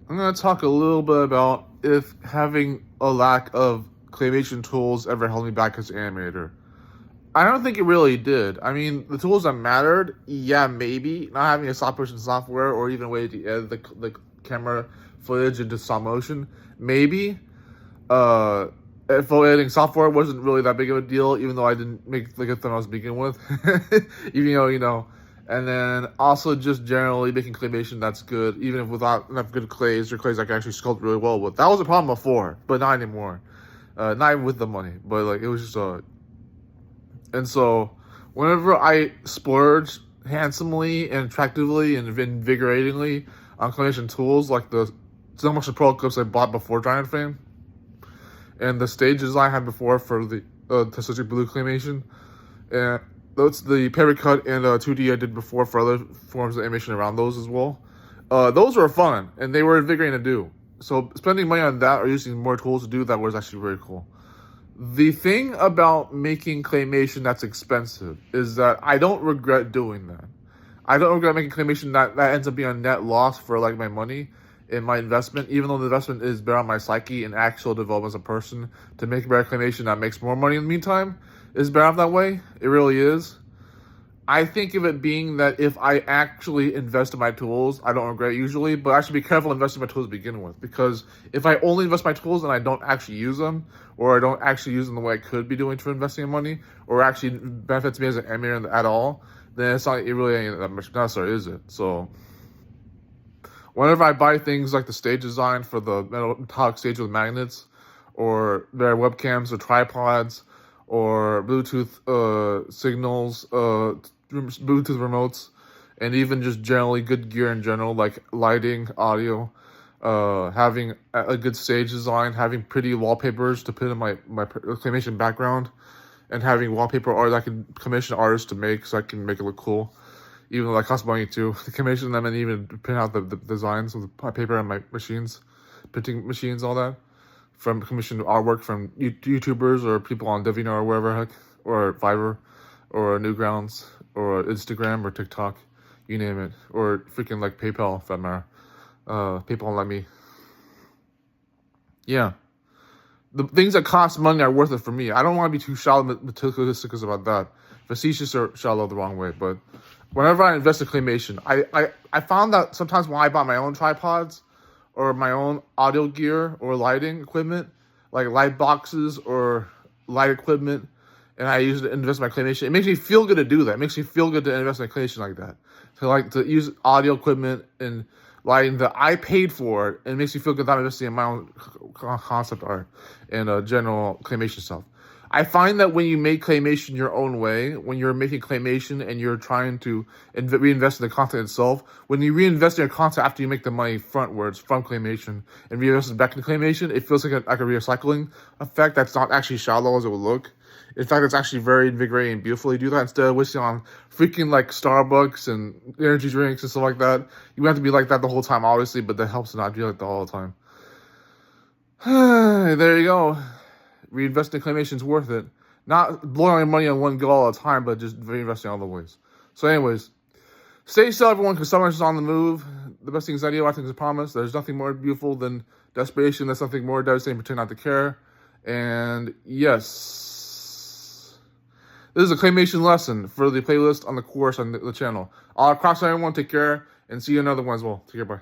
I'm going to talk a little bit about if having a lack of claymation tools ever held me back as an animator. I don't think it really did. I mean, the tools that mattered, yeah, maybe. Not having a stop motion software or even a way to edit the camera footage into stop motion, maybe. If editing software wasn't really that big of a deal, even though I didn't make the good thumbnails to begin with. Even though, and then also just generally making claymation that's good, even if without enough good clays or clays I can actually sculpt really well with. That was a problem before, but not anymore. Not even with the money, but like it was just and so whenever I splurge handsomely and attractively and invigoratingly on claymation tools like the stopmotion pro clips I bought before Giant Frame and the stages I had before for the Tesseract Blue claymation, and that's the paper cut and 2D I did before for other forms of animation around those as well. Those were fun and they were invigorating to do. So spending money on that or using more tools to do that was actually very cool. The thing about making claymation that's expensive is that I don't regret doing that. I don't regret making claymation that ends up being a net loss for like my money in my investment, even though the investment is better on my psyche and actual development as a person. To make better claymation that makes more money in the meantime is better off that way. It really is. I think of it being that if I actually invest in my tools, I don't regret it usually, but I should be careful investing in my tools to begin with, because if I only invest my tools and I don't actually use them, or I don't actually use them the way I could be doing for investing in money, or actually benefits me as an animator at all, then it's not, it really ain't that much necessary, is it? So whenever I buy things like the stage design for the metallic stage with magnets, or their webcams or tripods, or Bluetooth signals, Bluetooth remotes, and even just generally good gear in general, like lighting, audio, having a good stage design, having pretty wallpapers to put in my claymation background, and having wallpaper art that I can commission artists to make so I can make it look cool, even though that costs money too. To commission them and even print out the designs of the paper on my machines, printing machines, all that. From commissioned artwork from YouTubers or people on Devino or wherever, heck, or Fiverr, or Newgrounds, or Instagram, or TikTok, you name it, or freaking like PayPal, if that matter. PayPal let me. Yeah, the things that cost money are worth it for me. I don't want to be too shallow materialistic about that. Facetious or shallow the wrong way, but whenever I invest in claymation, I found that sometimes when I buy my own tripods or my own audio gear or lighting equipment, like light boxes or light equipment, and I use it to invest in my claymation, it makes me feel good to do that. It makes me feel good to invest in claymation like that. To use audio equipment and lighting that I paid for, and it makes me feel good that I'm investing in my own concept art and general claymation stuff. I find that when you make claymation your own way, when you're making claymation and you're trying to reinvest in the content itself, when you reinvest in your content after you make the money frontwards from claymation and reinvest it back into claymation, it feels like a recycling effect that's not actually shallow as it would look. In fact, it's actually very invigorating and beautiful to do that instead of wasting on freaking like Starbucks and energy drinks and stuff like that. You have to be like that the whole time, obviously, but that helps to not be like that all the time. There you go. Reinvesting in claymation is worth it. Not blowing all your money on one go all the time, but just reinvesting other ways. So anyways, stay still, everyone, because summer's on the move. The best thing is ideal, I think, is a promise. There's nothing more beautiful than desperation. There's something more devastating, pretend not to care. And yes, this is a claymation lesson for the playlist on the course on the channel. I'll cross everyone, take care, and see you in another one as well. Take care, bye.